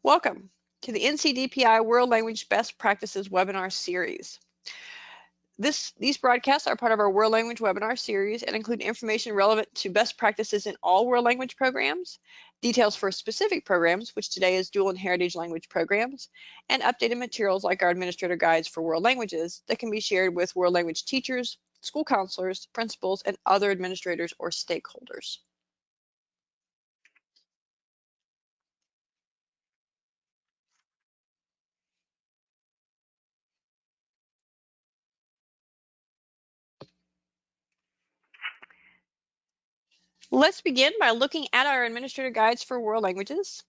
Welcome to the NCDPI World Language Best Practices webinar series. These broadcasts are part of our World Language webinar series and include information relevant to best practices in all world language programs, details for specific programs, which today is dual and heritage language programs, and updated materials like our administrator guides for world languages that can be shared with world language teachers, school counselors, principals, and other administrators or stakeholders. Let's begin by looking at our administrator guides for world languages.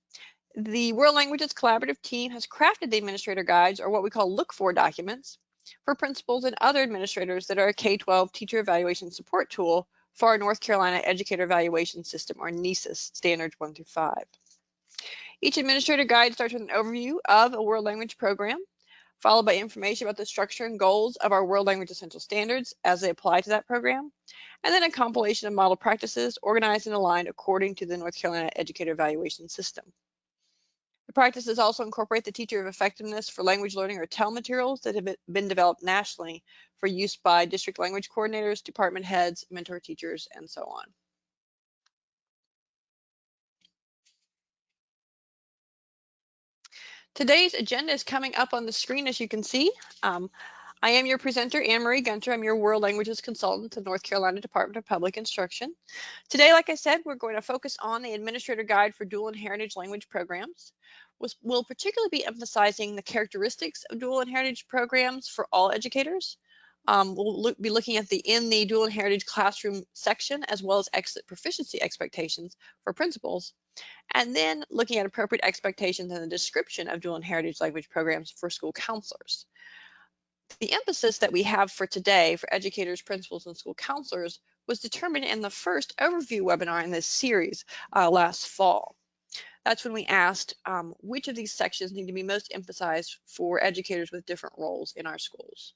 The World Languages Collaborative team has crafted the administrator guides, or what we call look-for documents, for principals and other administrators that are a K-12 teacher evaluation support tool for our North Carolina Educator Evaluation System, or NESIS, standards 1 through 5. Each administrator guide starts with an overview of a world language program, followed by information about the structure and goals of our World Language Essential Standards as they apply to that program, and then a compilation of model practices organized and aligned according to the North Carolina Educator Evaluation System. The practices also incorporate the Teacher of Effectiveness for Language Learning, or TEL, materials that have been developed nationally for use by district language coordinators, department heads, mentor teachers, and so on. Today's agenda is coming up on the screen, as you can see. I am your presenter, Anne-Marie Gunter. I'm your World Languages Consultant at North Carolina Department of Public Instruction. Today, like I said, we're going to focus on the Administrator Guide for Dual and Heritage Language Programs. We'll particularly be emphasizing the characteristics of dual and heritage programs for all educators. We'll be looking at in the dual and heritage classroom section, as well as exit proficiency expectations for principals, and then looking at appropriate expectations and the description of dual and heritage language programs for school counselors. The emphasis that we have for today for educators, principals, and school counselors was determined in the first overview webinar in this series last fall. That's when we asked which of these sections need to be most emphasized for educators with different roles in our schools.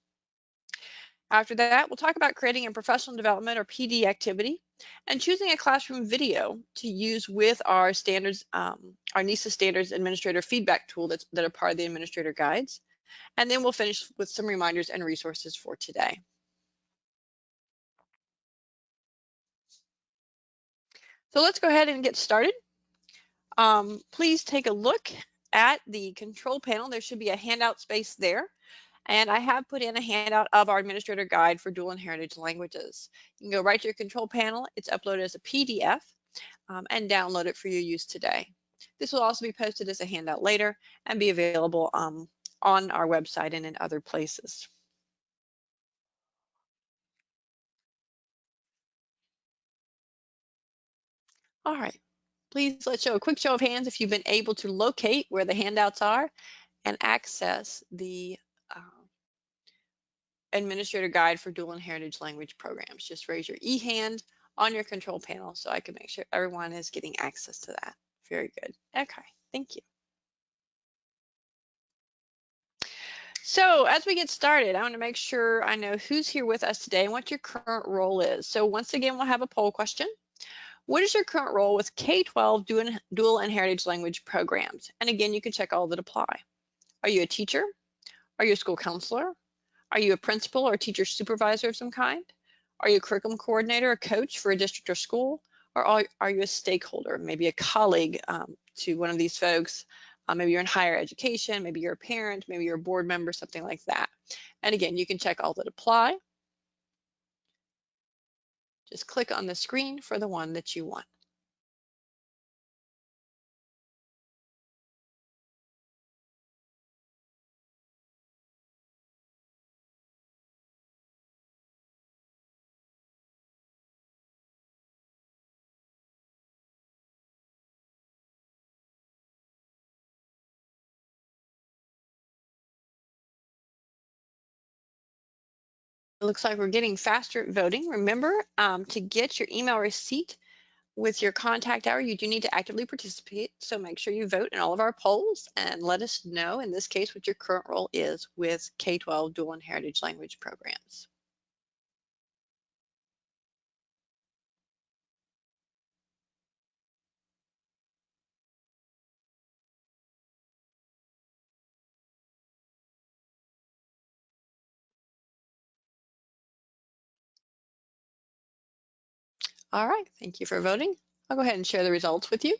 After that, we'll talk about creating a professional development, or PD, activity and choosing a classroom video to use with our standards, our NESA standards administrator feedback tool that are part of the administrator guides. And then we'll finish with some reminders and resources for today. So let's go ahead and get started. Please take a look at the control panel. There should be a handout space there. And I have put in a handout of our administrator guide for dual and heritage languages. You can go right to your control panel. It's uploaded as a PDF and download it for your use today. This will also be posted as a handout later and be available on our website and in other places. All right, please let's show a quick show of hands if you've been able to locate where the handouts are and access the Administrator Guide for Dual and Heritage Language Programs. Just raise your e-hand on your control panel so I can make sure everyone is getting access to that. Very good. Okay, thank you. So as we get started, I want to make sure I know who's here with us today and what your current role is. So once again, we'll have a poll question. What is your current role with K-12 dual and heritage language programs? And again, you can check all that apply. Are you a teacher? Are you a school counselor? Are you a principal or teacher supervisor of some kind? Are you a curriculum coordinator, a coach for a district or school? Or are you a stakeholder, maybe a colleague to one of these folks? Maybe you're in higher education, maybe you're a parent, maybe you're a board member, something like that. And again, you can check all that apply. Just click on the screen for the one that you want. It looks like we're getting faster at voting. Remember, to get your email receipt with your contact hour, you do need to actively participate. So make sure you vote in all of our polls and let us know, in this case, what your current role is with K-12 dual and heritage language programs. All right, thank you for voting. I'll go ahead and share the results with you.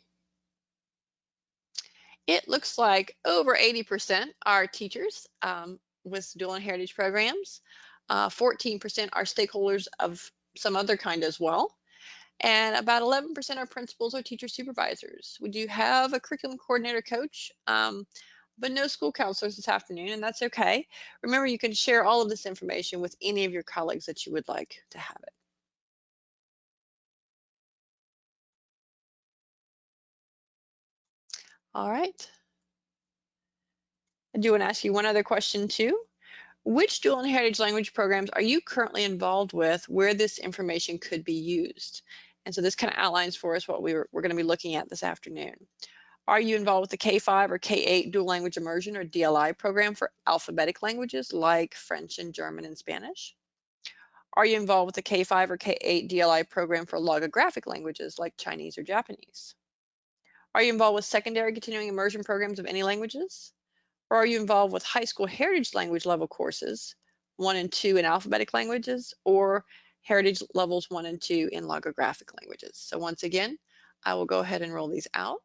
It looks like over 80% are teachers with dual and heritage programs. 14% are stakeholders of some other kind as well. And about 11% are principals or teacher supervisors. We do have a curriculum coordinator coach, but no school counselors this afternoon, and that's okay. Remember, you can share all of this information with any of your colleagues that you would like to have it. All right. I do want to ask you one other question too. Which dual and heritage language programs are you currently involved with where this information could be used? And so this kind of outlines for us what we're going to be looking at this afternoon. Are you involved with the K-5 or K-8 dual language immersion or DLI program for alphabetic languages like French and German and Spanish? Are you involved with the K-5 or K-8 DLI program for logographic languages like Chinese or Japanese? Are you involved with secondary continuing immersion programs of any languages? Or are you involved with high school heritage language level courses, 1 and 2 in alphabetic languages, or heritage levels 1 and 2 in logographic languages? So once again, I will go ahead and roll these out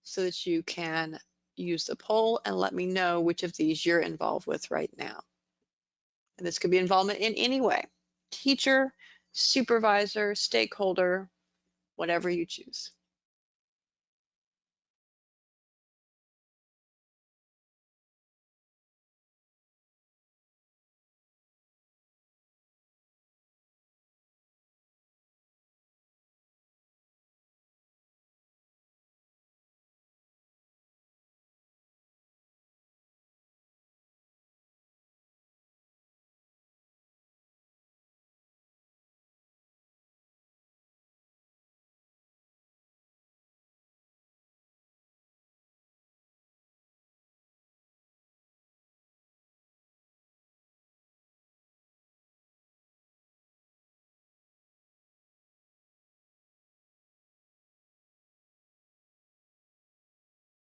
so that you can use the poll and let me know which of these you're involved with right now. And this could be involvement in any way: teacher, supervisor, stakeholder, whatever you choose.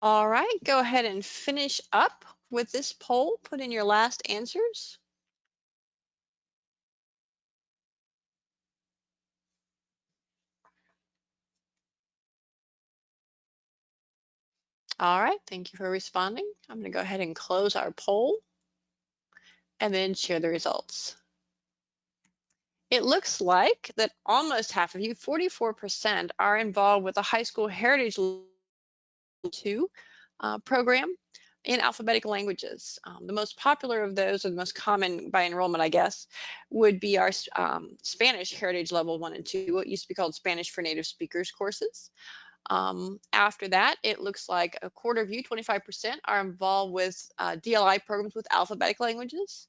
All right, go ahead and finish up with this poll. Put in your last answers. All right, thank you for responding. I'm going to go ahead and close our poll and then share the results. It looks like that almost half of you, 44%, are involved with a high school heritage 2 program in alphabetic languages. The most popular of those, or the most common by enrollment, I guess, would be our Spanish Heritage Level 1 and 2, what used to be called Spanish for Native Speakers courses. After that, it looks like a quarter of you, 25%, are involved with DLI programs with alphabetic languages,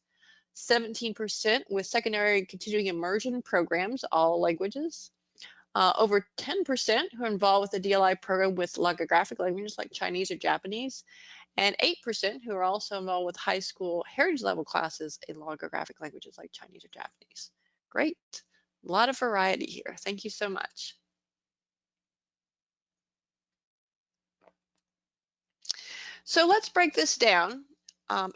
17% with secondary continuing immersion programs, all languages, over 10% who are involved with the DLI program with logographic languages like Chinese or Japanese, and 8% who are also involved with high school heritage level classes in logographic languages like Chinese or Japanese. Great. A lot of variety here. Thank you so much. So let's break this down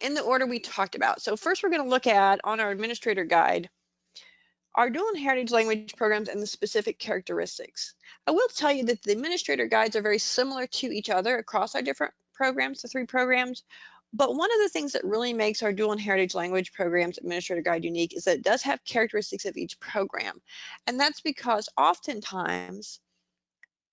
in the order we talked about. So first we're going to look at, on our administrator guide, our dual and heritage language programs and the specific characteristics. I will tell you that the administrator guides are very similar to each other across our different programs, the 3 programs. But one of the things that really makes our dual and heritage language programs administrator guide unique is that it does have characteristics of each program. And that's because oftentimes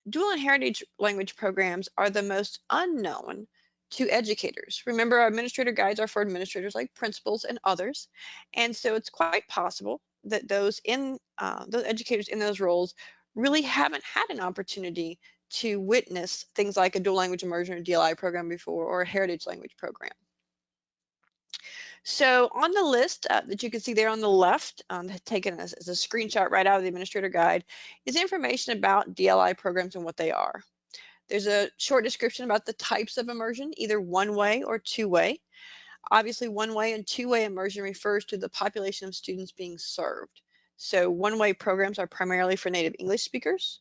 dual and heritage language programs are the most unknown to educators. Remember, our administrator guides are for administrators like principals and others. And so it's quite possible that those educators in those roles really haven't had an opportunity to witness things like a dual language immersion or DLI program before, or a heritage language program. So on the list that you can see there on the left, taken as a screenshot right out of the administrator guide, is information about DLI programs and what they are. There's a short description about the types of immersion, either one-way or two-way. Obviously, one-way and two-way immersion refers to the population of students being served. So one-way programs are primarily for native English speakers.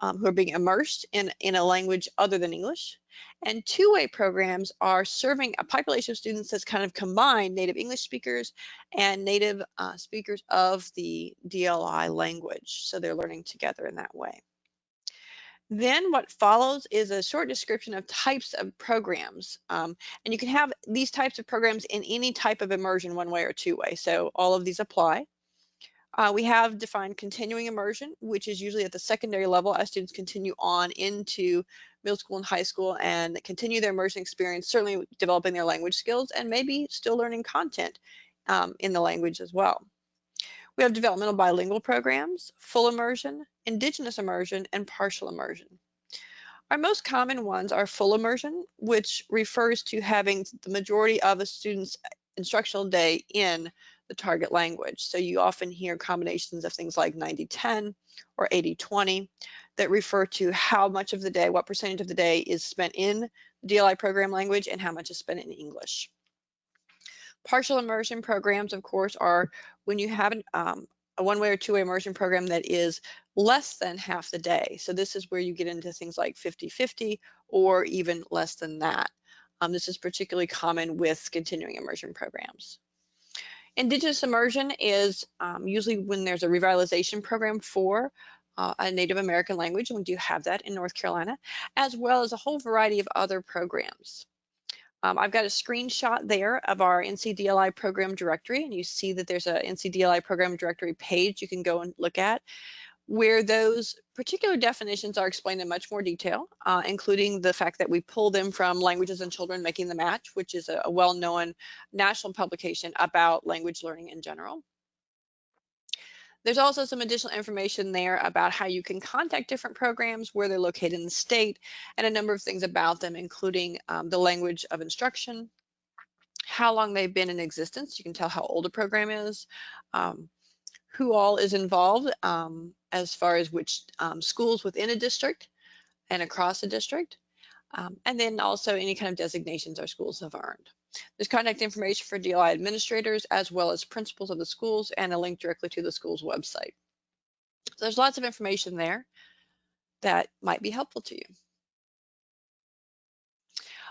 who are being immersed in a language other than English. And two-way programs are serving a population of students that's kind of combined native English speakers and native speakers of the DLI language. So they're learning together in that way. Then what follows is a short description of types of programs. And you can have these types of programs in any type of immersion, one way or two way. So all of these apply. We have defined continuing immersion, which is usually at the secondary level as students continue on into middle school and high school and continue their immersion experience, certainly developing their language skills and maybe still learning content in the language as well. We have developmental bilingual programs, full immersion, indigenous immersion, and partial immersion. Our most common ones are full immersion, which refers to having the majority of a student's instructional day in the target language. So you often hear combinations of things like 90-10 or 80-20 that refer to how much of the day, what percentage of the day is spent in the DLI program language and how much is spent in English. Partial immersion programs, of course, are when you have a one-way or two-way immersion program that is less than half the day. So this is where you get into things like 50-50 or even less than that. This is particularly common with continuing immersion programs. Indigenous immersion is usually when there's a revitalization program for a Native American language, and we do have that in North Carolina, as well as a whole variety of other programs. I've got a screenshot there of our NCDLI program directory, and you see that there's a NCDLI program directory page you can go and look at, where those particular definitions are explained in much more detail, including the fact that we pull them from Languages and Children Making the Match, which is a well-known national publication about language learning in general. There's also some additional information there about how you can contact different programs, where they're located in the state, and a number of things about them, including the language of instruction, how long they've been in existence. You can tell how old a program is, who all is involved as far as which schools within a district and across a district, and then also any kind of designations our schools have earned. There's contact information for DLI administrators as well as principals of the schools and a link directly to the school's website. So there's lots of information there that might be helpful to you.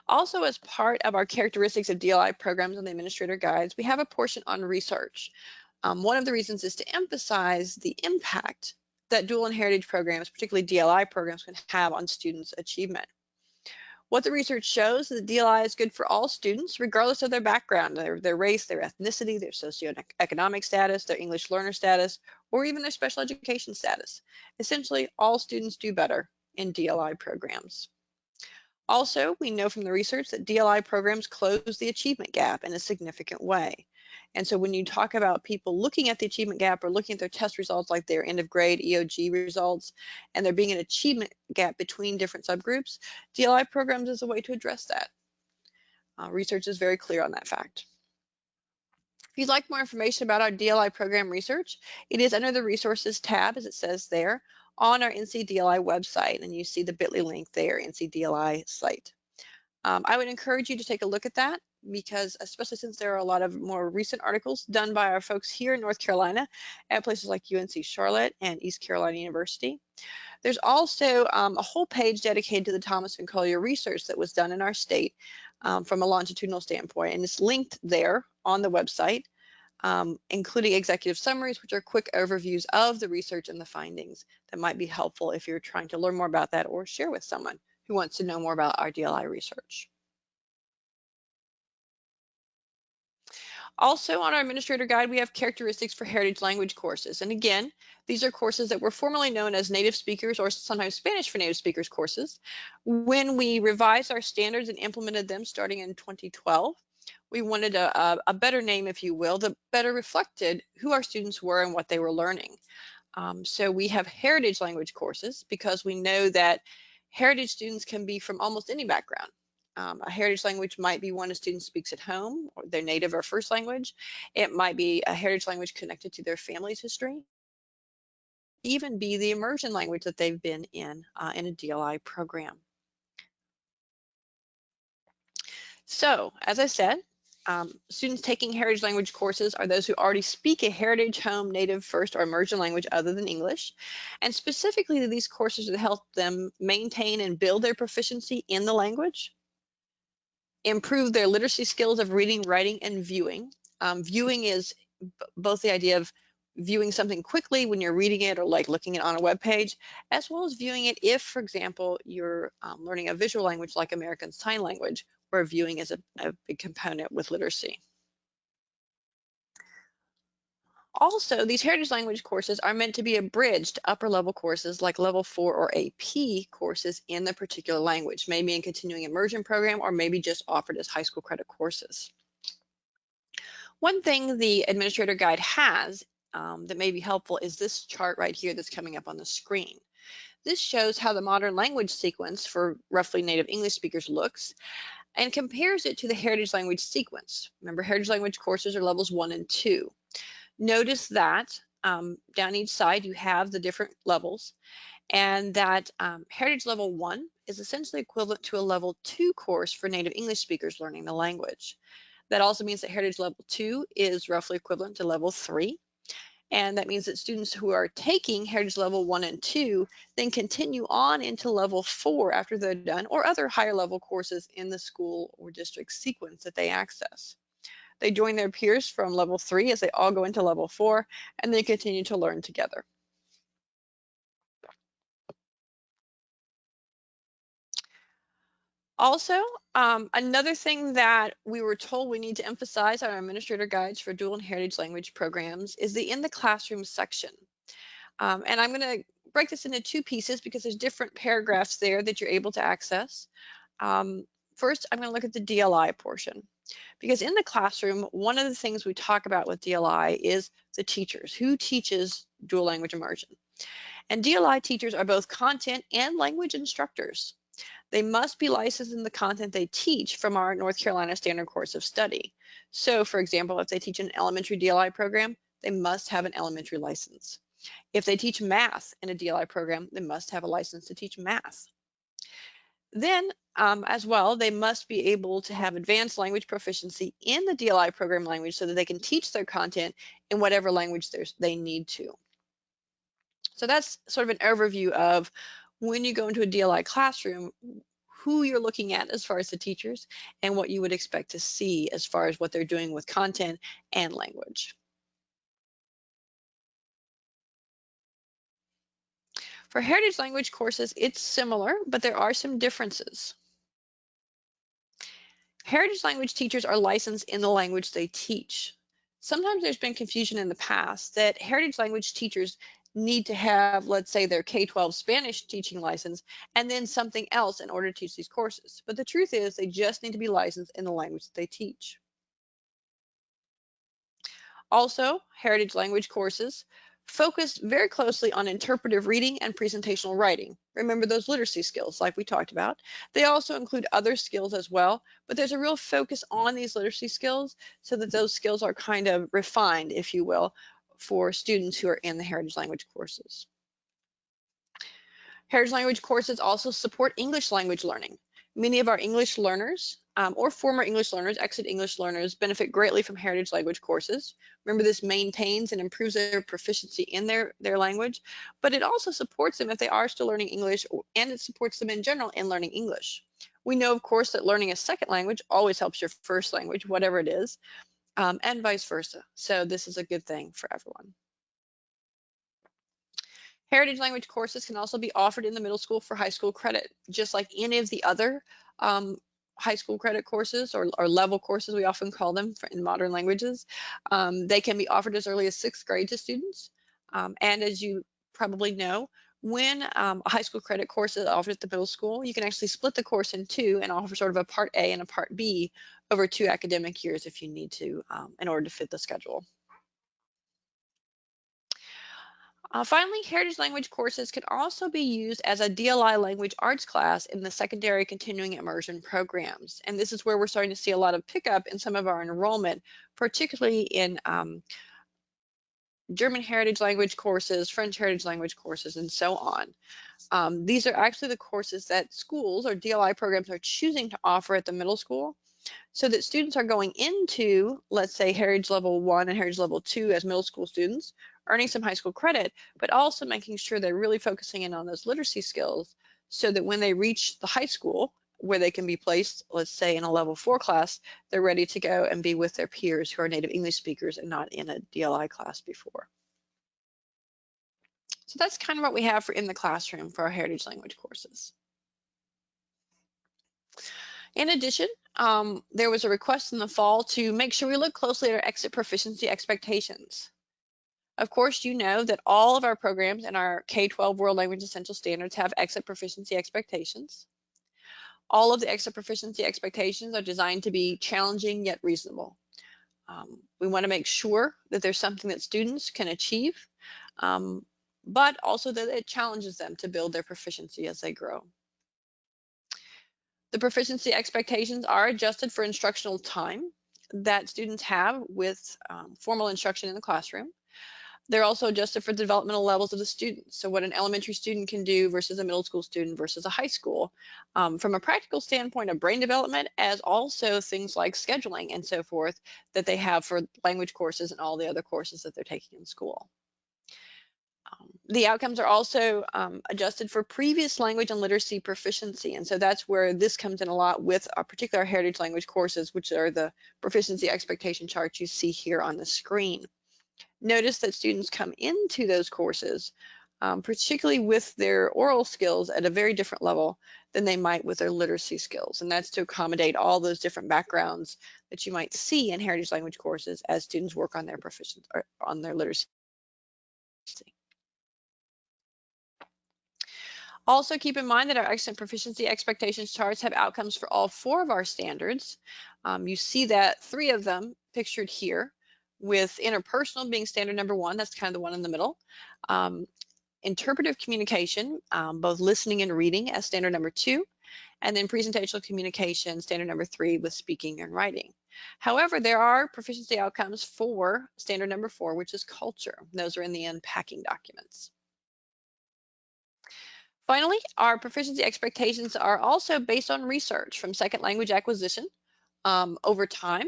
Also, as part of our characteristics of DLI programs and the administrator guides, we have a portion on research. One of the reasons is to emphasize the impact that dual and heritage programs, particularly DLI programs, can have on students' achievement. What the research shows is that DLI is good for all students, regardless of their background, their race, their ethnicity, their socioeconomic status, their English learner status, or even their special education status. Essentially, all students do better in DLI programs. Also, we know from the research that DLI programs close the achievement gap in a significant way. And so when you talk about people looking at the achievement gap or looking at their test results, like their end of grade EOG results, and there being an achievement gap between different subgroups, DLI programs is a way to address that. Research is very clear on that fact. If you'd like more information about our DLI program research, it is under the resources tab, as it says there, on our NCDLI website, and you see the bit.ly link there, NCDLI site. I would encourage you to take a look at that, because especially since there are a lot of more recent articles done by our folks here in North Carolina at places like UNC Charlotte and East Carolina University. There's also a whole page dedicated to the Thomas and Collier research that was done in our state from a longitudinal standpoint, and it's linked there on the website, including executive summaries, which are quick overviews of the research and the findings that might be helpful if you're trying to learn more about that or share with someone who wants to know more about our DLI research. Also on our administrator guide, we have characteristics for heritage language courses. And again, these are courses that were formerly known as native speakers or sometimes Spanish for native speakers courses. When we revised our standards and implemented them starting in 2012, we wanted a better name, if you will, that better reflected who our students were and what they were learning. So we have heritage language courses because we know that heritage students can be from almost any background. A heritage language might be one a student speaks at home, or their native or first language. It might be a heritage language connected to their family's history. Even be the immersion language that they've been in a DLI program. So, as I said, Students taking heritage language courses are those who already speak a heritage, home, native, first, or immersion language other than English. And specifically, these courses will help them maintain and build their proficiency in the language, improve their literacy skills of reading, writing, and viewing. Viewing is both the idea of viewing something quickly when you're reading it or like looking it on a web page, as well as viewing it if, for example, you're learning a visual language like American Sign Language, where viewing is a big component with literacy. Also, these heritage language courses are meant to be a bridge to upper level courses like level 4 or AP courses in the particular language, maybe in continuing immersion program or maybe just offered as high school credit courses. One thing the administrator guide has that may be helpful is this chart right here that's coming up on the screen. This shows how the modern language sequence for roughly native English speakers looks and compares it to the heritage language sequence. Remember, heritage language courses are levels 1 and 2. Notice that down each side you have the different levels, and that heritage level 1 is essentially equivalent to a level 2 course for native English speakers learning the language. That also means that heritage level 2 is roughly equivalent to level 3. And that means that students who are taking heritage level 1 and 2 then continue on into level 4 after they're done, or other higher level courses in the school or district sequence that they access. They join their peers from level 3 as they all go into level 4, and they continue to learn together. Also, another thing that we were told we need to emphasize on our administrator guides for dual and heritage language programs is the in the classroom section. And I'm going to break this into two pieces because there's different paragraphs there that you're able to access. First, I'm going to look at the DLI portion, because in the classroom, one of the things we talk about with DLI is the teachers. Who teaches dual language immersion? And DLI teachers are both content and language instructors. They must be licensed in the content they teach from our North Carolina Standard Course of Study. So, for example, if they teach an elementary DLI program, they must have an elementary license. If they teach math in a DLI program, they must have a license to teach math. Then, as well, they must be able to have advanced language proficiency in the DLI program language so that they can teach their content in whatever language they need to. So that's sort of an overview of when you go into a DLI classroom, who you're looking at as far as the teachers and what you would expect to see as far as what they're doing with content and language. For heritage language courses, it's similar, but there are some differences. Heritage language teachers are licensed in the language they teach. Sometimes there's been confusion in the past that heritage language teachers need to have, let's say, their K-12 Spanish teaching license and then something else in order to teach these courses. But the truth is they just need to be licensed in the language that they teach. Also, heritage language courses focus very closely on interpretive reading and presentational writing. Remember those literacy skills like we talked about. They also include other skills as well, but there's a real focus on these literacy skills so that those skills are kind of refined, if you will, for students who are in the heritage language courses. Heritage language courses also support English language learning. Many of our English learners or former English learners, exit English learners, benefit greatly from heritage language courses. Remember, this maintains and improves their proficiency in their language, but it also supports them if they are still learning English, and it supports them in general in learning English. We know, of course, that learning a second language always helps your first language, whatever it is, and vice versa. So this is a good thing for everyone. Heritage language courses can also be offered in the middle school for high school credit, just like any of the other high school credit courses or level courses, we often call them in modern languages. They can be offered as early as 6th grade to students. And as you probably know, when a high school credit course is offered at the middle school, you can actually split the course in two and offer sort of a part A and a part B over 2 academic years if you need to in order to fit the schedule. Finally, heritage language courses can also be used as a DLI language arts class in the secondary continuing immersion programs. And this is where we're starting to see a lot of pickup in some of our enrollment, particularly in German heritage language courses, French heritage language courses, and so on. These are actually the courses that schools or DLI programs are choosing to offer at the middle school. so that students are going into, let's say, Heritage Level 1 and Heritage Level 2 as middle school students, earning some high school credit, but also making sure they're really focusing in on those literacy skills so that when they reach the high school, where they can be placed, let's say, in a Level 4 class, they're ready to go and be with their peers who are native English speakers and not in a DLI class before. So that's kind of what we have for in the classroom for our heritage language courses. In addition, there was a request in the fall to make sure we look closely at our exit proficiency expectations. Of course, you know that all of our programs in our K-12 World Language Essential Standards have exit proficiency expectations. All of the exit proficiency expectations are designed to be challenging yet reasonable. We want to make sure that there's something that students can achieve, but also that it challenges them to build their proficiency as they grow. The proficiency expectations are adjusted for instructional time that students have with formal instruction in the classroom. They're also adjusted for the developmental levels of the students. So what an elementary student can do versus a middle school student versus a high school. From a practical standpoint of brain development, as also things like scheduling and so forth that they have for language courses and all the other courses that they're taking in school. The outcomes are also adjusted for previous language and literacy proficiency. And so that's where this comes in a lot with our particular heritage language courses, which are the proficiency expectation charts you see here on the screen. Notice that students come into those courses, particularly with their oral skills at a very different level than they might with their literacy skills. And that's to accommodate all those different backgrounds that you might see in heritage language courses as students work on their proficiency or on their literacy. Also keep in mind that our exit proficiency expectations charts have outcomes for all 4 of our standards. You see that 3 of them pictured here, with interpersonal being standard number 1, that's kind of the one in the middle. Interpretive communication, both listening and reading as standard number 2, and then presentational communication, standard number 3 with speaking and writing. However, there are proficiency outcomes for standard number 4, which is culture. Those are in the unpacking documents. Finally, our proficiency expectations are also based on research from second language acquisition over time,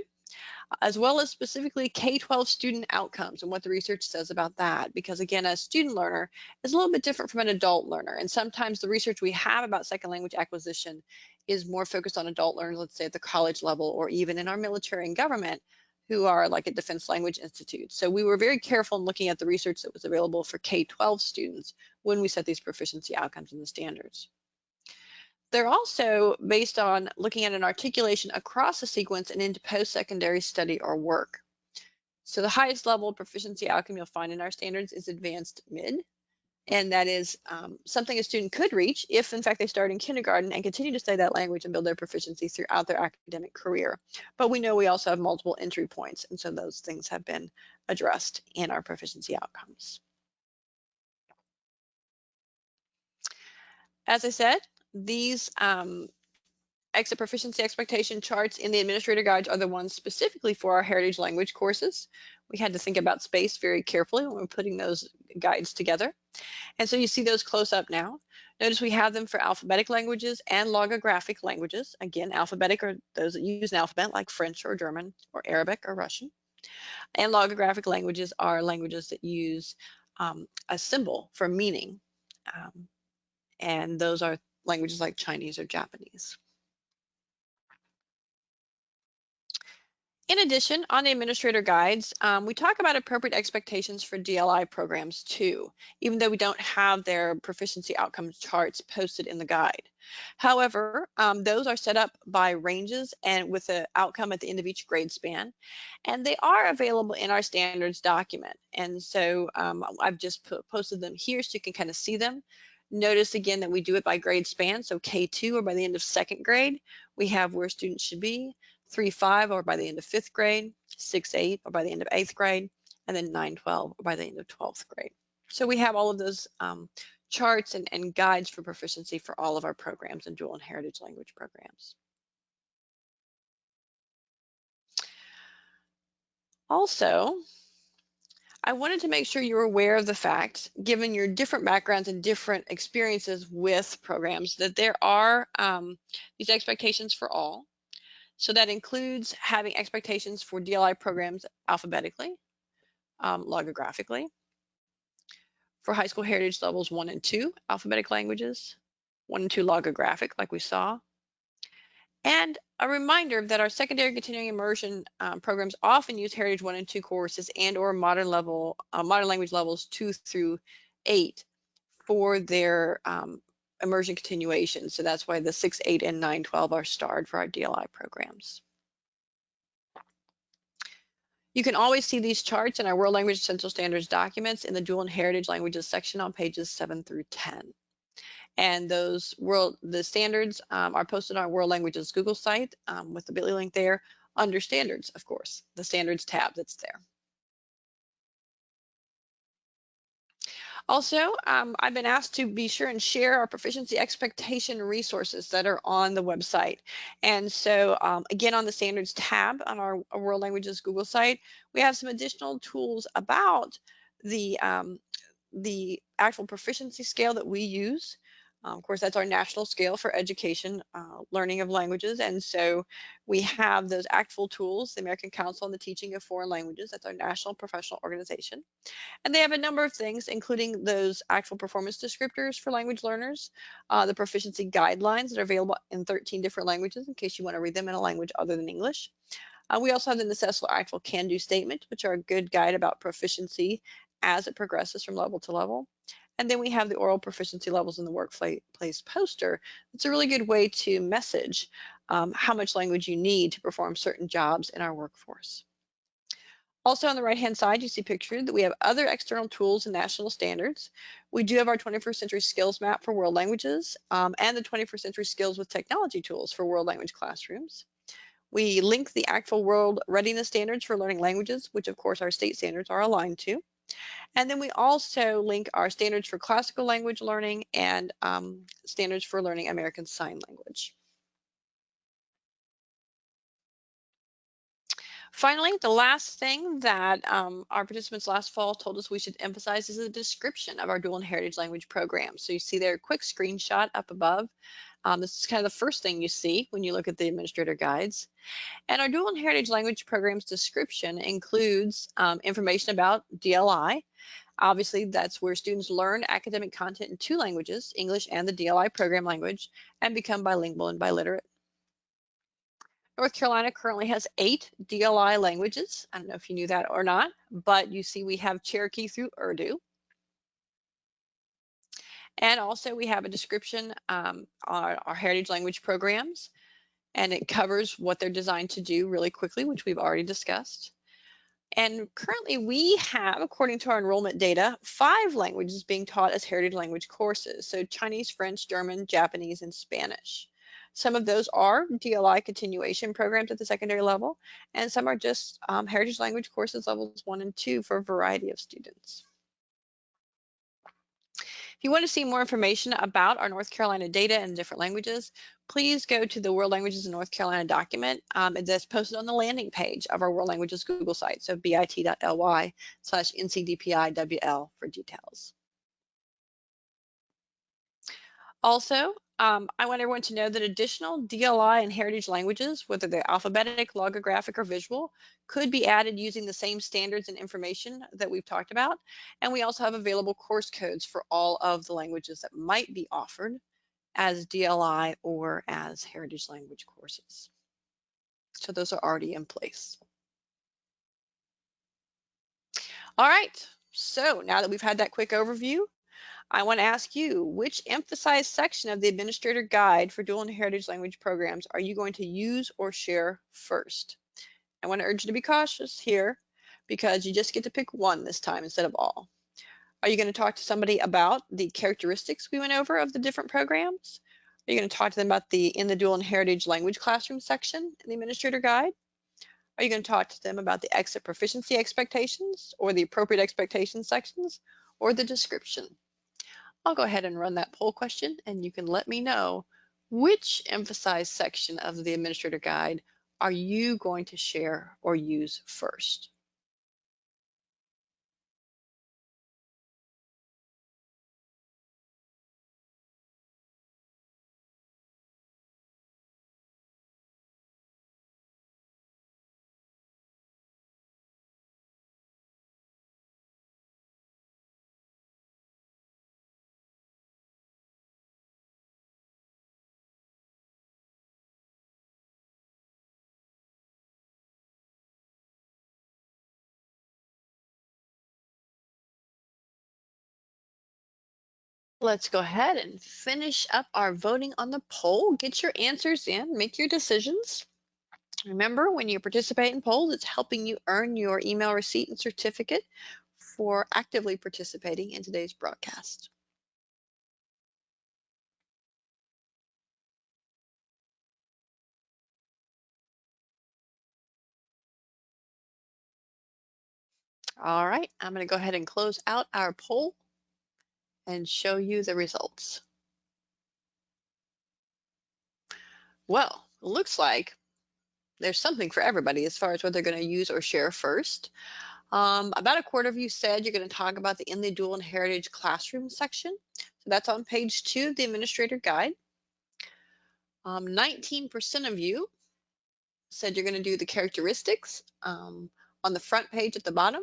as well as specifically K-12 student outcomes and what the research says about that. Because again, a student learner is a little bit different from an adult learner. And sometimes the research we have about second language acquisition is more focused on adult learners, let's say at the college level, or even in our military and government, who are like at Defense Language Institute. So we were very careful in looking at the research that was available for K-12 students when we set these proficiency outcomes in the standards. They're also based on looking at an articulation across a sequence and into post-secondary study or work. So the highest level of proficiency outcome you'll find in our standards is advanced mid, and that is something a student could reach if in fact they start in kindergarten and continue to study that language and build their proficiency throughout their academic career. But we know we also have multiple entry points, and so those things have been addressed in our proficiency outcomes. As I said, these exit proficiency expectation charts in the administrator guides are the ones specifically for our heritage language courses. We had to think about space very carefully when we're putting those guides together. And so you see those close up now. Notice we have them for alphabetic languages and logographic languages. Again, alphabetic are those that use an alphabet like French or German or Arabic or Russian. And logographic languages are languages that use a symbol for meaning. And those are languages like Chinese or Japanese. In addition, on the administrator guides, we talk about appropriate expectations for DLI programs too, even though we don't have their proficiency outcome charts posted in the guide. However, those are set up by ranges and with an outcome at the end of each grade span, and they are available in our standards document. And so I've just posted them here so you can kind of see them. Notice again that we do it by grade span, so K2 or by the end of 2nd grade, we have where students should be. 3-5 or by the end of 5th grade, 6-8 or by the end of 8th grade, and then 9-12 or by the end of 12th grade. So we have all of those charts and guides for proficiency for all of our programs and dual and heritage language programs. Also, I wanted to make sure you're aware of the fact, given your different backgrounds and different experiences with programs, that there are these expectations for all. So that includes having expectations for DLI programs alphabetically, logographically, for high school heritage levels 1 and 2, alphabetic languages, 1 and 2 logographic, like we saw. And a reminder that our secondary continuing immersion programs often use Heritage 1 and 2 courses and or modern language levels 2 through 8 for their immersion continuation. So that's why the 6, 8, and 9, 12 are starred for our DLI programs. You can always see these charts in our World Language Essential Standards documents in the Dual and Heritage Languages section on pages 7 through 10. And the standards are posted on World Languages Google site with the bit.ly link there under standards, of course, the standards tab that's there. Also, I've been asked to be sure and share our proficiency expectation resources that are on the website. And so again, on the standards tab on our World Languages Google site, we have some additional tools about the actual proficiency scale that we use. Of course, that's our national scale for education, learning of languages. And so we have those actual tools, the American Council on the Teaching of Foreign Languages, that's our national professional organization. And they have a number of things, including those actual performance descriptors for language learners, the proficiency guidelines that are available in 13 different languages in case you want to read them in a language other than English. We also have the necessary actual can-do statement, which are a good guide about proficiency as it progresses from level to level. And then we have the oral proficiency levels in the workplace poster. It's a really good way to message how much language you need to perform certain jobs in our workforce. Also on the right-hand side, you see pictured that we have other external tools and national standards. We do have our 21st century skills map for world languages and the 21st century skills with technology tools for world language classrooms. We link the actual world readiness standards for learning languages, which of course our state standards are aligned to. And then we also link our standards for classical language learning and standards for learning American Sign Language. Finally, the last thing that our participants last fall told us we should emphasize is the description of our dual and heritage language program. So you see there a quick screenshot up above. This is kind of the first thing you see when you look at the administrator guides. And our dual and heritage language program's description includes information about DLI. Obviously, that's where students learn academic content in 2 languages, English and the DLI program language, and become bilingual and biliterate. North Carolina currently has 8 DLI languages. I don't know if you knew that or not, but you see we have Cherokee through Urdu. And also we have a description on our heritage language programs, and it covers what they're designed to do really quickly, which we've already discussed. And currently we have, according to our enrollment data, 5 languages being taught as heritage language courses. So Chinese, French, German, Japanese, and Spanish. Some of those are DLI continuation programs at the secondary level, and some are just heritage language courses levels 1 and 2 for a variety of students. If you want to see more information about our North Carolina data in different languages, please go to the World Languages in North Carolina document. It's posted on the landing page of our World Languages Google site, so bit.ly/NCDPIWL for details. Also, I want everyone to know that additional DLI and heritage languages, whether they're alphabetic, logographic, or visual, could be added using the same standards and information that we've talked about. And we also have available course codes for all of the languages that might be offered as DLI or as heritage language courses. So those are already in place. All right, so now that we've had that quick overview, I want to ask you, which emphasized section of the administrator guide for dual and heritage language programs are you going to use or share first? I want to urge you to be cautious here because you just get to pick one this time instead of all. Are you going to talk to somebody about the characteristics we went over of the different programs? Are you going to talk to them about in the dual and heritage language classroom section in the administrator guide? Are you going to talk to them about the exit proficiency expectations or the appropriate expectations sections or the description? I'll go ahead and run that poll question and you can let me know which emphasized section of the administrator guide are you going to share or use first. Let's go ahead and finish up our voting on the poll. Get your answers in, make your decisions. Remember, when you participate in polls, it's helping you earn your email receipt and certificate for actively participating in today's broadcast. All right, I'm going to go ahead and close out our poll and show you the results. Well, it looks like there's something for everybody as far as what they're going to use or share first. About a quarter of you said you're going to talk about the In the Dual and Heritage Classroom section. So that's on page 2 of the Administrator Guide. 19% of you said you're going to do the characteristics on the front page at the bottom,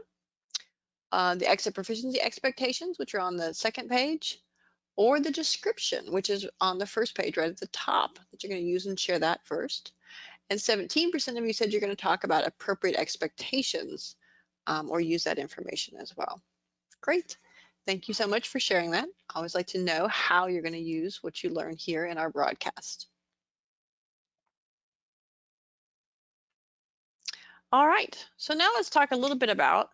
the exit proficiency expectations, which are on the second page, or the description, which is on the first page right at the top, that you're going to use and share that first. And 17% of you said you're going to talk about appropriate expectations or use that information as well. Great. Thank you so much for sharing that. I always like to know how you're going to use what you learn here in our broadcast. All right, so now let's talk a little bit about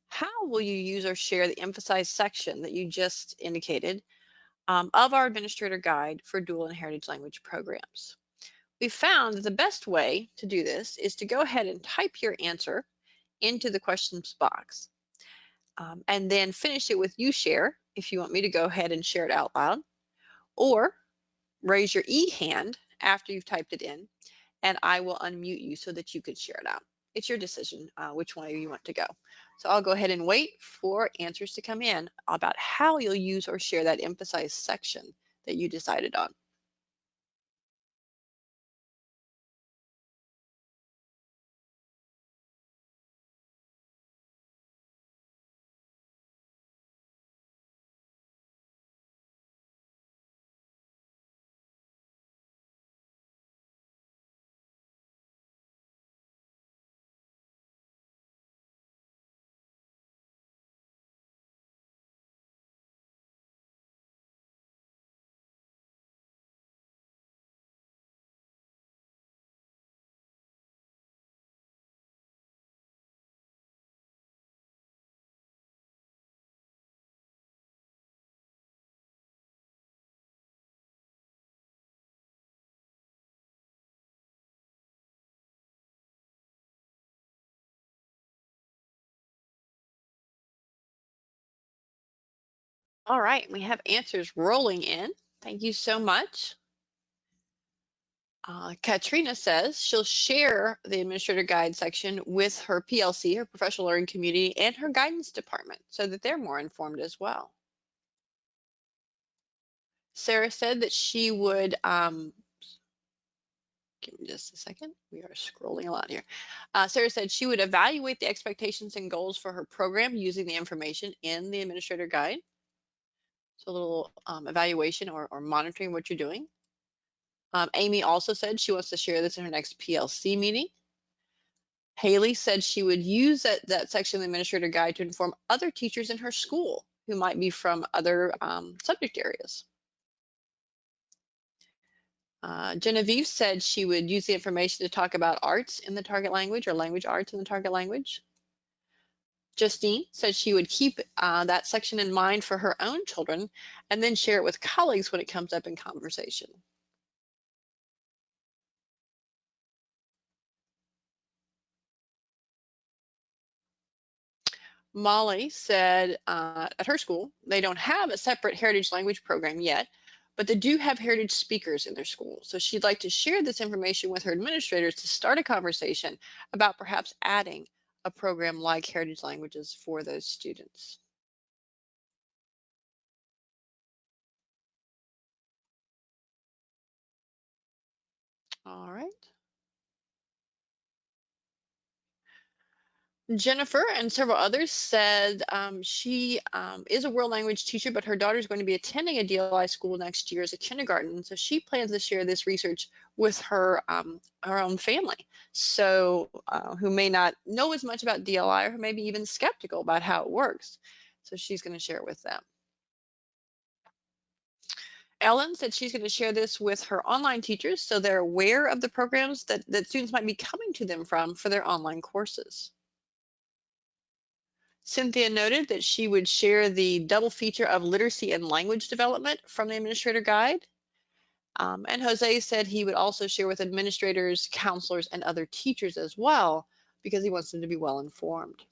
how will you use or share the emphasized section that you just indicated of our administrator guide for dual and heritage language programs. We found that the best way to do this is to go ahead and type your answer into the questions box and then finish it with you share if you want me to go ahead and share it out loud, or raise your E hand after you've typed it in and I will unmute you so that you can share it out. It's your decision which way you want to go. So I'll go ahead and wait for answers to come in about how you'll use or share that emphasized section that you decided on. All right, we have answers rolling in. Thank you so much. Katrina says she'll share the administrator guide section with her PLC, her professional learning community, and her guidance department so that they're more informed as well. Sarah said that she would, give me just a second, we are scrolling a lot here. Sarah said she would evaluate the expectations and goals for her program using the information in the administrator guide. So a little evaluation or monitoring what you're doing. Amy also said she wants to share this in her next PLC meeting. Haley said she would use that section of the administrator guide to inform other teachers in her school who might be from other subject areas. Genevieve said she would use the information to talk about arts in the target language or language arts in the target language. Justine said she would keep that section in mind for her own children and then share it with colleagues when it comes up in conversation. Molly said at her school, they don't have a separate heritage language program yet, but they do have heritage speakers in their school. So she'd like to share this information with her administrators to start a conversation about perhaps adding a program like heritage languages for those students. All right. Jennifer and several others said she is a world language teacher, but her daughter is going to be attending a DLI school next year as a kindergarten. So she plans to share this research with her own family. So who may not know as much about DLI or who may be even skeptical about how it works. So she's going to share it with them. Ellen said she's going to share this with her online teachers so they're aware of the programs that students might be coming to them from for their online courses. Cynthia noted that she would share the double feature of literacy and language development from the administrator guide. And Jose said he would also share with administrators, counselors, and other teachers as well, because he wants them to be well informed.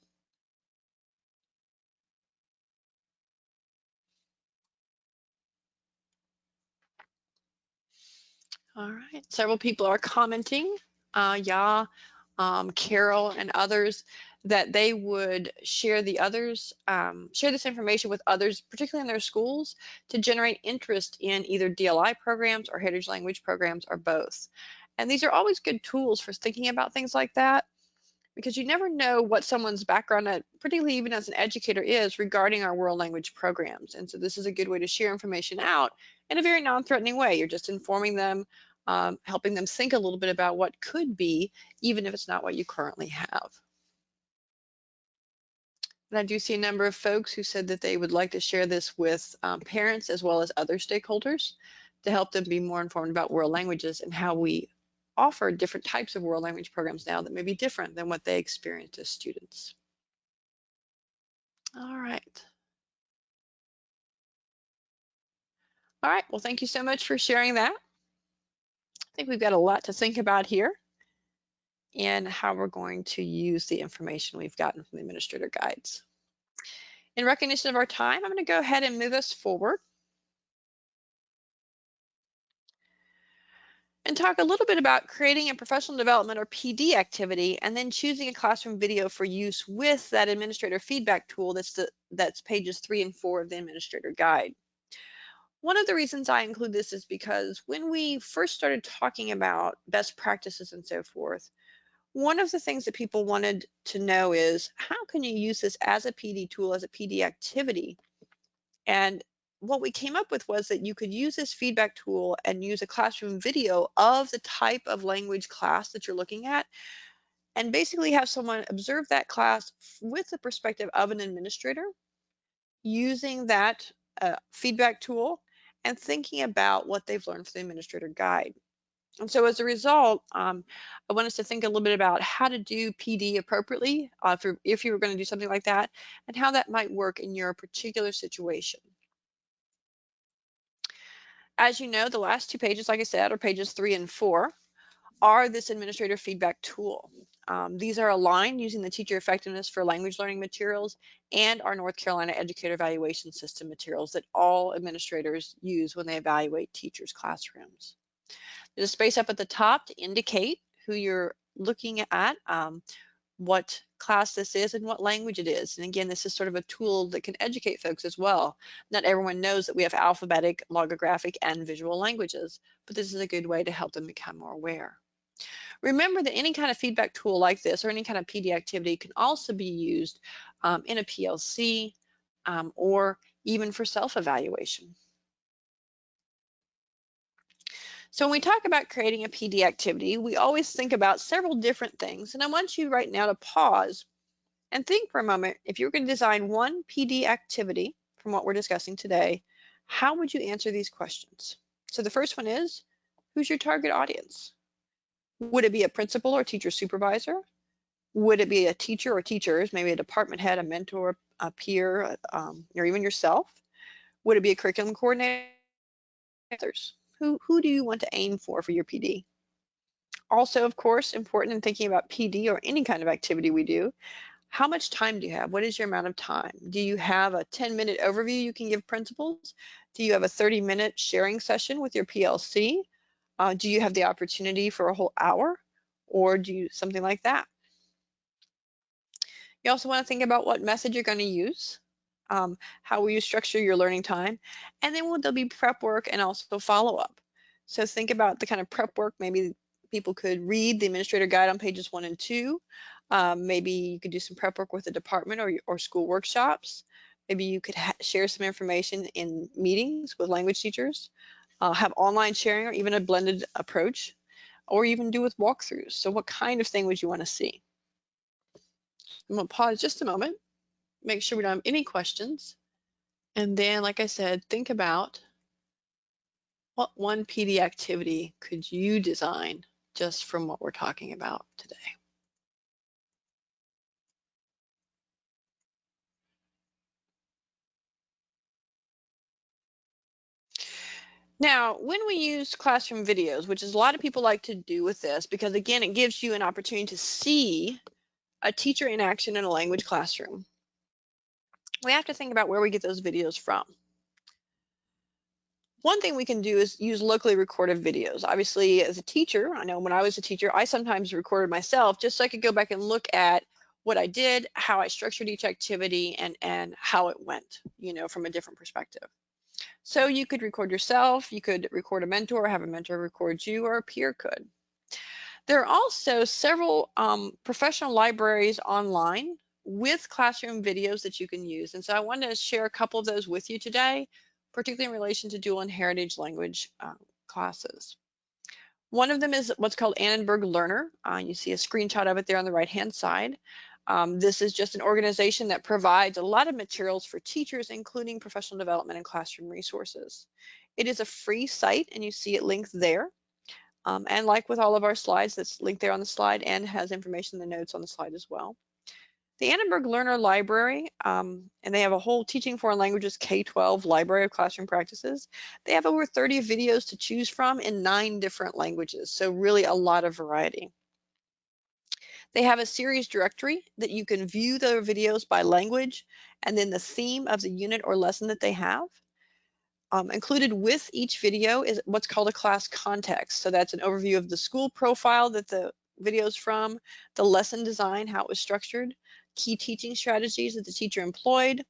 All right, several people are commenting, Carol and others, that they would share share this information with others, particularly in their schools, to generate interest in either DLI programs or heritage language programs or both. And these are always good tools for thinking about things like that, because you never know what someone's background, particularly even as an educator, is regarding our world language programs. And so this is a good way to share information out in a very non-threatening way. You're just informing them, helping them think a little bit about what could be, even if it's not what you currently have. And I do see a number of folks who said that they would like to share this with parents as well as other stakeholders to help them be more informed about world languages and how we offer different types of world language programs now that may be different than what they experienced as students. All right. All right, well, thank you so much for sharing that. I think we've got a lot to think about here and how we're going to use the information we've gotten from the administrator guides. In recognition of our time, I'm going to go ahead and move us forward and talk a little bit about creating a professional development or PD activity and then choosing a classroom video for use with that administrator feedback tool that's pages 3 and 4 of the administrator guide. One of the reasons I include this is because when we first started talking about best practices and so forth, one of the things that people wanted to know is how can you use this as a PD tool, as a PD activity? And what we came up with was that you could use this feedback tool and use a classroom video of the type of language class that you're looking at, and basically have someone observe that class with the perspective of an administrator using that feedback tool and thinking about what they've learned from the administrator guide. And so as a result, I want us to think a little bit about how to do PD appropriately if you were going to do something like that, and how that might work in your particular situation. As you know, the last 2 pages, like I said, are pages 3 and 4, are this administrator feedback tool. These are aligned using the teacher effectiveness for language learning materials and our North Carolina educator evaluation system materials that all administrators use when they evaluate teachers' classrooms. There's a space up at the top to indicate who you're looking at, what class this is and what language it is. And again, this is sort of a tool that can educate folks as well. Not everyone knows that we have alphabetic, logographic, and visual languages, but this is a good way to help them become more aware. Remember that any kind of feedback tool like this or any kind of PD activity can also be used in a PLC or even for self-evaluation. So when we talk about creating a PD activity, we always think about several different things. And I want you right now to pause and think for a moment, if you were going to design one PD activity from what we're discussing today, how would you answer these questions? So the first one is, who's your target audience? Would it be a principal or teacher supervisor? Would it be a teacher or teachers, maybe a department head, a mentor, a peer, or even yourself? Would it be a curriculum coordinator? Who do you want to aim for your PD? Also, of course, important in thinking about PD or any kind of activity we do, how much time do you have? What is your amount of time? Do you have a 10-minute overview you can give principals? Do you have a 30-minute sharing session with your PLC? Do you have the opportunity for a whole hour? Or do you something like that? You also want to think about what method you're going to use. How will you structure your learning time? And then there'll be prep work and also follow-up. So think about the kind of prep work. Maybe people could read the administrator guide on pages 1 and 2. Maybe you could do some prep work with the department or school workshops. Maybe you could share some information in meetings with language teachers, have online sharing or even a blended approach, or even do with walkthroughs. So what kind of thing would you want to see? I'm going to pause just a moment, make sure we don't have any questions. And then, like I said, think about What one PD activity could you design just from what we're talking about today? Now, when we use classroom videos, which is a lot of people like to do with this, because again, it gives you an opportunity to see a teacher in action in a language classroom, we have to think about where we get those videos from. One thing we can do is use locally recorded videos. Obviously, as a teacher, I know when I was a teacher, I sometimes recorded myself just so I could go back and look at what I did, how I structured each activity, and how it went, from a different perspective. So you could record yourself, you could record a mentor, have a mentor record you, or a peer could. There are also several professional libraries online with classroom videos that you can use. And so I wanted to share a couple of those with you today, particularly in relation to dual and heritage language classes. One of them is what's called Annenberg Learner. You see a screenshot of it there on the right-hand side. This is just an organization that provides a lot of materials for teachers, including professional development and classroom resources. It is a free site, and you see it linked there. And like with all of our slides, that's linked there on the slide and has information in the notes on the slide as well. The Annenberg Learner Library, and they have a whole Teaching Foreign Languages K-12 library of classroom practices. They have over 30 videos to choose from in 9 different languages, so really a lot of variety. They have a series directory that you can view the videos by language and then the theme of the unit or lesson that they have. Included with each video is what's called a class context. So that's an overview of the school profile that the video is from, the lesson design, how it was structured, key teaching strategies that the teacher employed,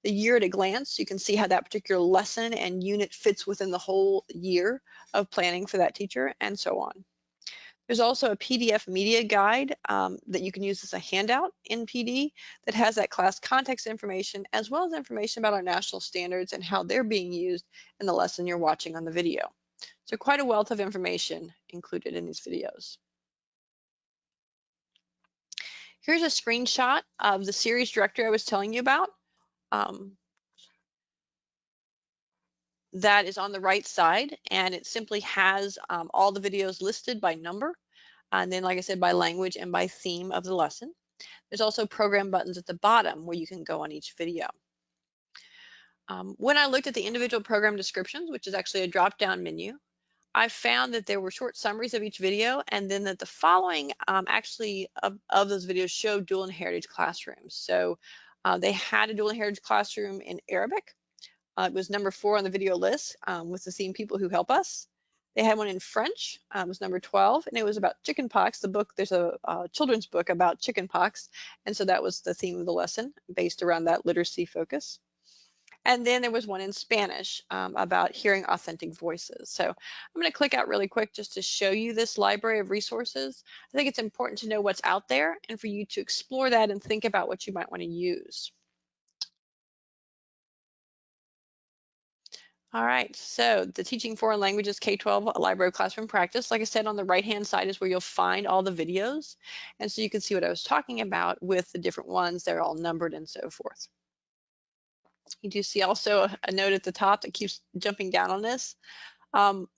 the year at a glance. So you can see how that particular lesson and unit fits within the whole year of planning for that teacher, and so on. There's also a PDF media guide that you can use as a handout in PD that has that class context information, as well as information about our national standards and how they're being used in the lesson you're watching on the video. So quite a wealth of information included in these videos. Here's a screenshot of the series directory I was telling you about. That is on the right side, and it simply has all the videos listed by number, and then, like I said, by language and by theme of the lesson. There's also program buttons at the bottom where you can go on each video. When I looked at the individual program descriptions, which is actually a drop-down menu, I found that there were short summaries of each video, and then that the following actually of those videos showed dual and heritage classrooms. So they had a dual and heritage classroom in Arabic. It was number 4 on the video list with the theme People Who Help Us. They had one in French, it was number 12, and it was about chickenpox. The book, there's a children's book about chickenpox, and so that was the theme of the lesson based around that literacy focus. And then there was one in Spanish about hearing authentic voices. So I'm going to click out really quick just to show you this library of resources. I think it's important to know what's out there and for you to explore that and think about what you might want to use. All right, so the Teaching Foreign Languages K-12 Library of Classroom Practice, like I said, on the right-hand side is where you'll find all the videos. And so you can see what I was talking about with the different ones. They're all numbered and so forth. You do see also a note at the top that keeps jumping down on this.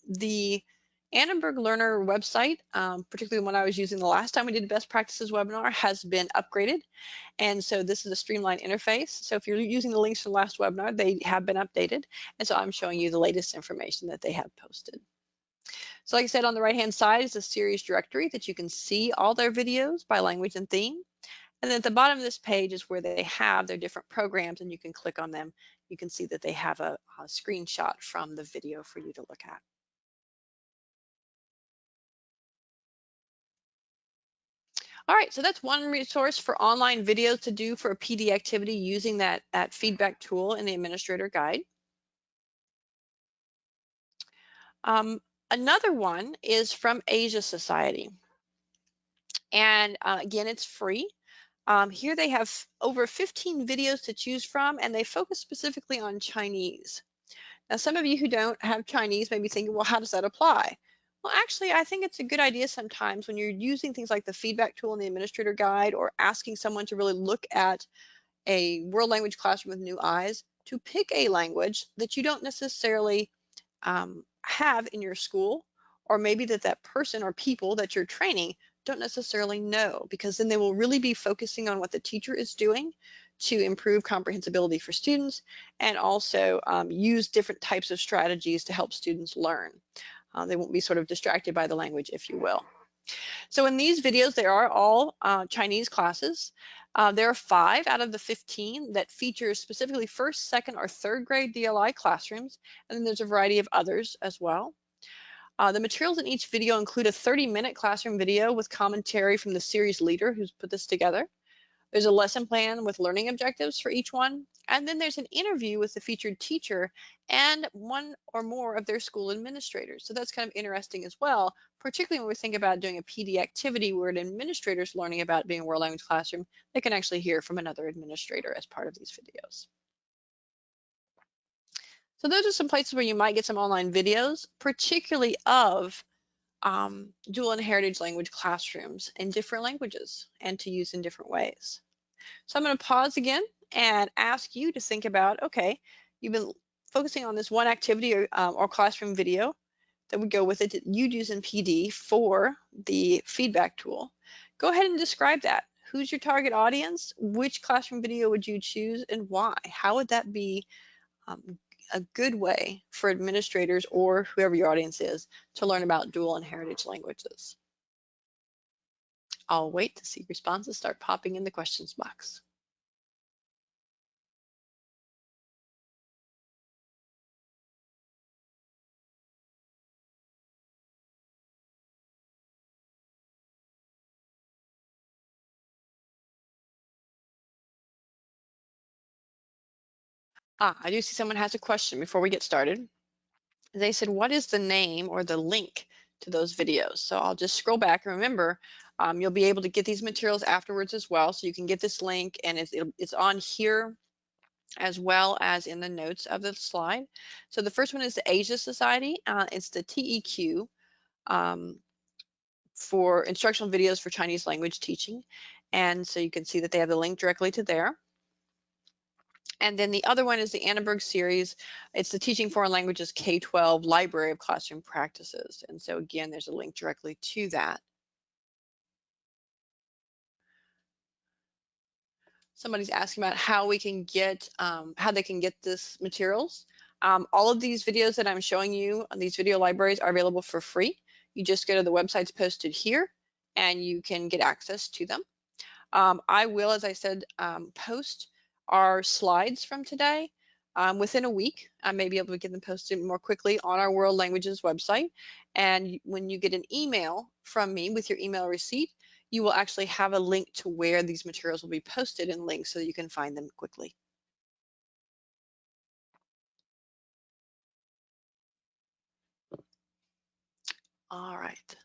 The Annenberg Learner website, particularly when I was using the last time we did a best practices webinar, has been upgraded. And so this is a streamlined interface. So if you're using the links from the last webinar, they have been updated. And so I'm showing you the latest information that they have posted. So like I said, on the right-hand side is a series directory that you can see all their videos by language and theme. And then at the bottom of this page is where they have their different programs, and you can click on them. You can see that they have a screenshot from the video for you to look at. All right, so that's one resource for online videos to do for a PD activity using that feedback tool in the administrator guide. Another one is from Asia Society. And again, it's free. Here they have over 15 videos to choose from, and they focus specifically on Chinese. Now, some of you who don't have Chinese may be thinking, well, how does that apply? Well, actually, I think it's a good idea sometimes when you're using things like the feedback tool in the administrator guide or asking someone to really look at a world language classroom with new eyes to pick a language that you don't necessarily have in your school, or maybe that person or people that you're training don't necessarily know, because then they will really be focusing on what the teacher is doing to improve comprehensibility for students, and also use different types of strategies to help students learn. They won't be sort of distracted by the language, if you will. So in these videos, they are all Chinese classes. There are 5 out of the 15 that feature specifically first, second, or third grade DLI classrooms, and then there's a variety of others as well. The materials in each video include a 30-minute classroom video with commentary from the series leader who's put this together. There's a lesson plan with learning objectives for each one. And then there's an interview with the featured teacher and one or more of their school administrators. So that's kind of interesting as well, particularly when we think about doing a PD activity where an administrator is learning about being a world language classroom. They can actually hear from another administrator as part of these videos. So those are some places where you might get some online videos, particularly of dual and heritage language classrooms in different languages and to use in different ways. So I'm going to pause again and ask you to think about, okay, you've been focusing on this one activity or classroom video that would go with it that you'd use in PD for the feedback tool. Go ahead and describe that. Who's your target audience? Which classroom video would you choose and why? How would that be a good way for administrators or whoever your audience is to learn about dual and heritage languages? I'll wait to see responses start popping in the questions box. I do see someone has a question before we get started. They said, what is the name or the link to those videos? So I'll just scroll back and remember, you'll be able to get these materials afterwards as well. So you can get this link and it's on here as well as in the notes of the slide. So the first one is the Asia Society. It's the TEQ for instructional videos for Chinese language teaching. And so you can see that they have the link directly to there. And then the other one is the Annenberg series. It's the Teaching Foreign Languages K-12 Library of Classroom Practices. And so again, there's a link directly to that. Somebody's asking about how we can get, how they can get this materials. All of these videos that I'm showing you, these video libraries are available for free. You just go to the websites posted here and you can get access to them. I will, as I said, post our slides from today within a week. I may be able to get them posted more quickly on our World Languages website. And when you get an email from me with your email receipt, you will actually have a link to where these materials will be posted and linked so that you can find them quickly. All right. I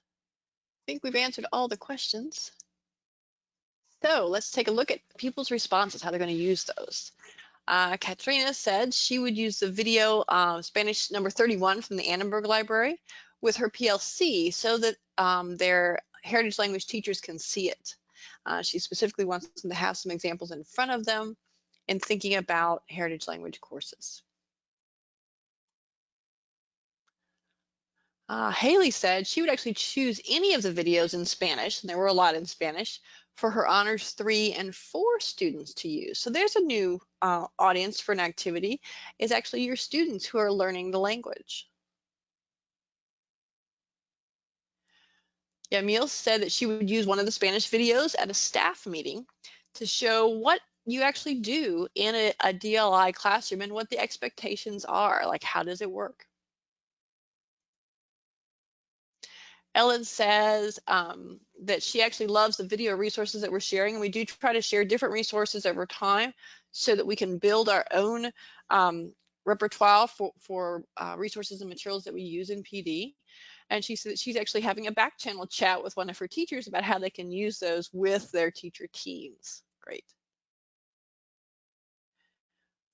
think we've answered all the questions. So let's take a look at people's responses, how they're going to use those. Katrina said she would use the video Spanish number 31 from the Annenberg Library with her PLC so that their heritage language teachers can see it. She specifically wants them to have some examples in front of them in thinking about heritage language courses. Haley said she would actually choose any of the videos in Spanish, and there were a lot in Spanish, for her honors 3 and 4 students to use. So there's a new audience for an activity, is actually your students who are learning the language. Yamil said that she would use one of the Spanish videos at a staff meeting to show what you actually do in a DLI classroom and what the expectations are, like how does it work. Ellen says that she actually loves the video resources that we're sharing, and we do try to share different resources over time so that we can build our own repertoire for resources and materials that we use in PD. And she said that she's actually having a back channel chat with one of her teachers about how they can use those with their teacher teams. Great.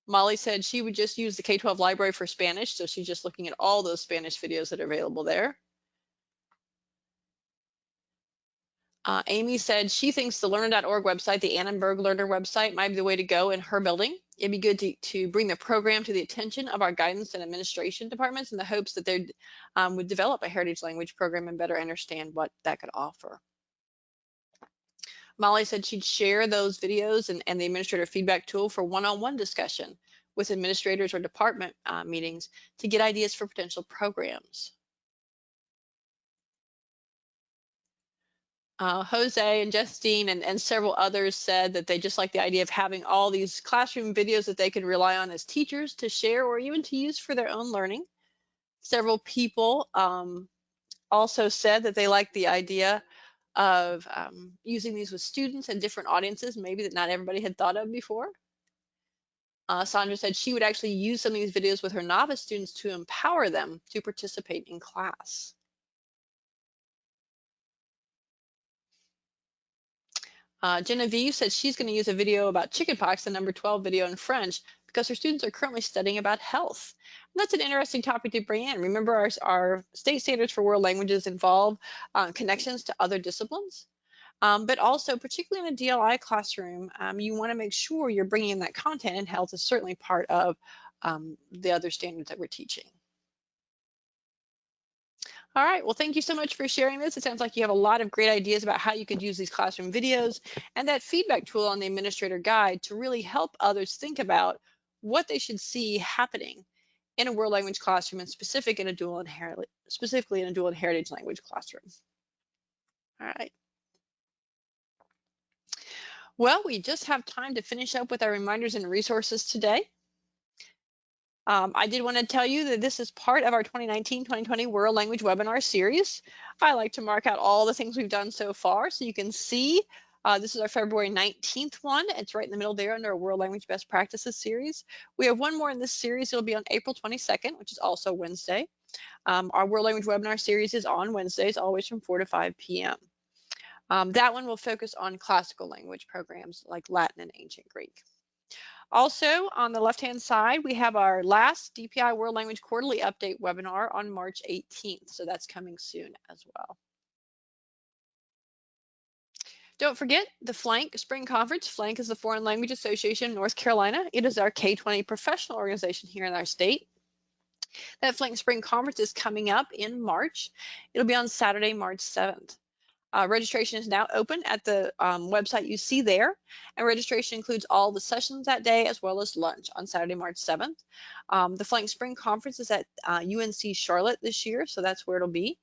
Molly said she would just use the K-12 library for Spanish, so she's just looking at all those Spanish videos that are available there. Amy said she thinks the learner.org website, the Annenberg Learner website, might be the way to go in her building. It'd be good to bring the program to the attention of our guidance and administration departments in the hopes that they would develop a heritage language program and better understand what that could offer. Molly said she'd share those videos and the administrator feedback tool for one-on-one discussion with administrators or department meetings to get ideas for potential programs. Jose and Justine and several others said that they just like the idea of having all these classroom videos that they can rely on as teachers to share or even to use for their own learning. Several people also said that they like the idea of using these with students and different audiences, maybe that not everybody had thought of before. Sandra said she would actually use some of these videos with her novice students to empower them to participate in class. Genevieve said she's going to use a video about chickenpox, the number 12 video in French, because her students are currently studying about health. And that's an interesting topic to bring in. Remember, our state standards for world languages involve connections to other disciplines, but also particularly in a DLI classroom, you want to make sure you're bringing in that content, and health is certainly part of the other standards that we're teaching. All right, well, thank you so much for sharing this. It sounds like you have a lot of great ideas about how you could use these classroom videos and that feedback tool on the administrator guide to really help others think about what they should see happening in a world language classroom and specifically in a dual and heritage language classroom. All right. Well, we just have time to finish up with our reminders and resources today. I did want to tell you that this is part of our 2019-2020 World Language Webinar Series. I like to mark out all the things we've done so far so you can see. This is our February 19th one. It's right in the middle there under our World Language Best Practices series. We have one more in this series. It'll be on April 22nd, which is also Wednesday. Our World Language Webinar Series is on Wednesdays, always from 4 to 5 p.m. That one will focus on classical language programs like Latin and Ancient Greek. Also, on the left-hand side, we have our last DPI World Language Quarterly Update webinar on March 18th, so that's coming soon as well. Don't forget the FLANK Spring Conference. FLANK is the Foreign Language Association of North Carolina. It is our K-20 professional organization here in our state. That FLANK Spring Conference is coming up in March. It'll be on Saturday, March 7th. Registration is now open at the website you see there, and registration includes all the sessions that day as well as lunch on Saturday, March 7th. The FLANK Spring Conference is at UNC Charlotte this year, so that's where it'll be.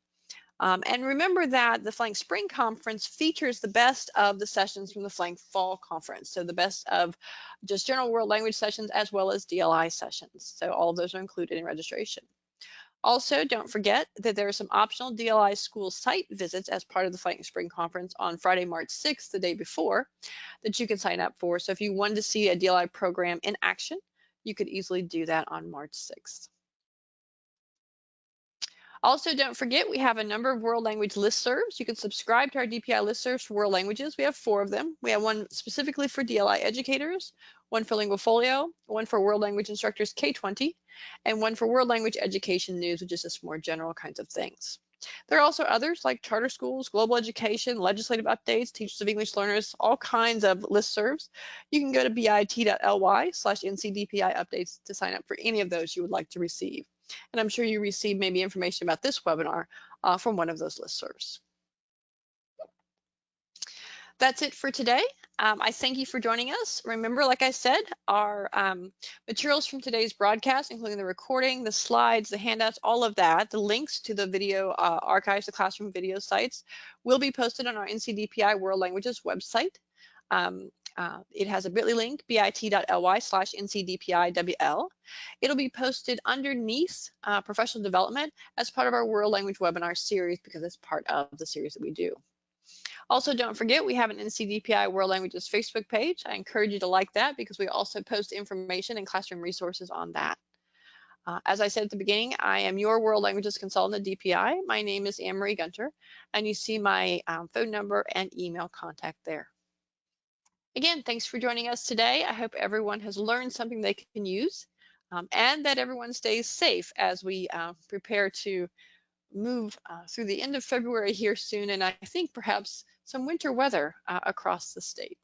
And remember that the FLANK Spring Conference features the best of the sessions from the FLANK Fall Conference, so the best of just general world language sessions as well as DLI sessions. So all of those are included in registration. Also, don't forget that there are some optional DLI school site visits as part of the FLANK Spring Conference on Friday, March 6th, the day before, that you can sign up for. So if you wanted to see a DLI program in action, you could easily do that on March 6th. Also, don't forget, we have a number of world language listservs. You can subscribe to our DPI listservs for world languages. We have 4 of them. We have one specifically for DLI educators, one for Linguafolio, one for world language instructors K-20, and one for world language education news, which is just more general kinds of things. There are also others like charter schools, global education, legislative updates, teachers of English learners, all kinds of listservs. You can go to bit.ly/NCDPI updates to sign up for any of those you would like to receive. And I'm sure you received maybe information about this webinar from one of those listservs. That's it for today. I thank you for joining us. Remember, like I said, our materials from today's broadcast, including the recording, the slides, the handouts, all of that, the links to the video archives, the classroom video sites, will be posted on our NCDPI World Languages website. It has a bit.ly link, bit.ly/NCDPIWL. It'll be posted underneath professional development as part of our World Language Webinar series because it's part of the series that we do. Also, don't forget, we have an NCDPI World Languages Facebook page. I encourage you to like that because we also post information and classroom resources on that. As I said at the beginning, I am your World Languages Consultant at DPI. My name is Anne-Marie Gunter, and you see my phone number and email contact there. Again, thanks for joining us today. I hope everyone has learned something they can use and that everyone stays safe as we prepare to move through the end of February here soon, and I think perhaps some winter weather across the state.